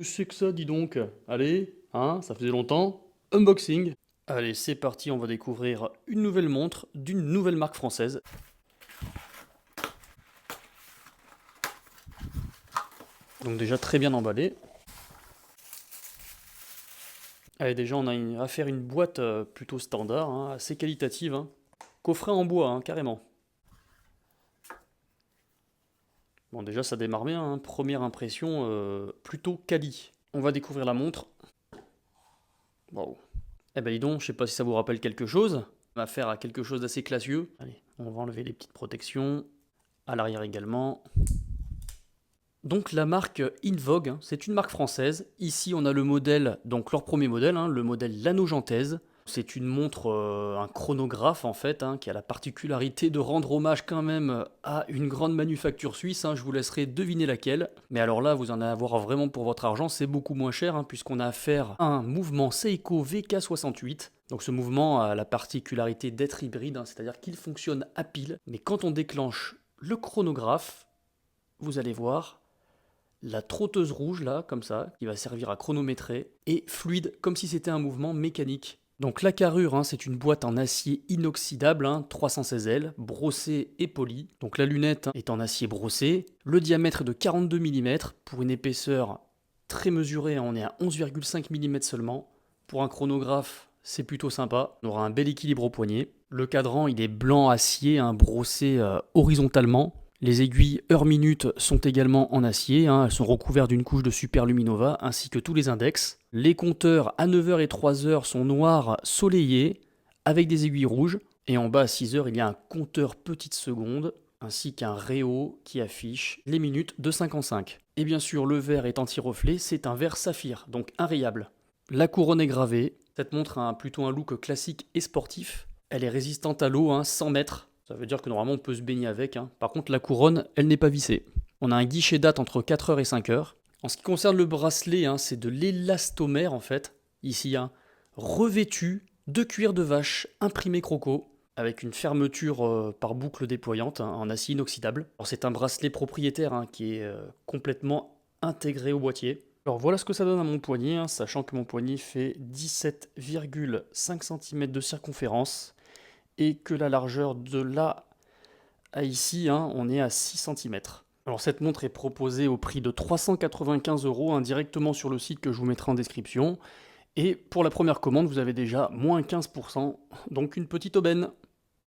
C'est que ça, dis donc. Allez, hein, ça faisait longtemps. Unboxing. Allez, c'est parti, on va découvrir une nouvelle montre d'une nouvelle marque française. Donc déjà très bien emballé. Allez, déjà on a à faire une boîte plutôt standard, hein, assez qualitative, hein. Coffret en bois, hein, carrément. Bon, déjà ça démarre bien, hein. Première impression plutôt quali. On va découvrir la montre. Waouh. Eh ben dis donc, je sais pas si ça vous rappelle quelque chose. On va faire à quelque chose d'assez classieux. Allez, on va enlever les petites protections. À l'arrière également. Donc la marque InVogue, hein, c'est une marque française. Ici on a le modèle, donc leur premier modèle, hein, le modèle Lanogentaise. C'est une montre, un chronographe en fait, hein, qui a la particularité de rendre hommage quand même à une grande manufacture suisse, hein. Je vous laisserai deviner laquelle. Mais alors là, vous en allez avoir vraiment pour votre argent, c'est beaucoup moins cher, hein, puisqu'on a affaire à un mouvement Seiko VK68. Donc ce mouvement a la particularité d'être hybride, hein, c'est-à-dire qu'il fonctionne à pile. Mais quand on déclenche le chronographe, vous allez voir, la trotteuse rouge là, comme ça, qui va servir à chronométrer, est fluide, comme si c'était un mouvement mécanique. Donc la carrure, hein, c'est une boîte en acier inoxydable, hein, 316L, brossée et polie. Donc la lunette, hein, est en acier brossé. Le diamètre est de 42 mm pour une épaisseur très mesurée, hein, on est à 11,5 mm seulement. Pour un chronographe, c'est plutôt sympa. On aura un bel équilibre au poignet. Le cadran, il est blanc acier, hein, brossé horizontalement. Les aiguilles heure-minute sont également en acier, hein, elles sont recouvertes d'une couche de Super Luminova ainsi que tous les index. Les compteurs à 9h et 3h sont noirs soleillés avec des aiguilles rouges. Et en bas à 6h, il y a un compteur petites secondes ainsi qu'un réo qui affiche les minutes de 55. Et bien sûr, le verre est anti-reflet, c'est un verre saphir, donc invariable. La couronne est gravée. Cette montre a plutôt un look classique et sportif. Elle est résistante à l'eau, hein, 100 mètres. Ça veut dire que normalement on peut se baigner avec, hein. Par contre la couronne, elle n'est pas vissée. On a un guichet date entre 4h et 5h. En ce qui concerne le bracelet, hein, c'est de l'élastomère en fait. Ici, hein, revêtu de cuir de vache imprimé croco, avec une fermeture par boucle déployante, hein, en acier inoxydable. Alors c'est un bracelet propriétaire, hein, qui est complètement intégré au boîtier. Alors voilà ce que ça donne à mon poignet, hein, sachant que mon poignet fait 17,5 cm de circonférence et que la largeur de là à ici, hein, on est à 6 cm. Alors cette montre est proposée au prix de 395 €, hein, directement sur le site que je vous mettrai en description. Et pour la première commande, vous avez déjà moins 15%, donc une petite aubaine.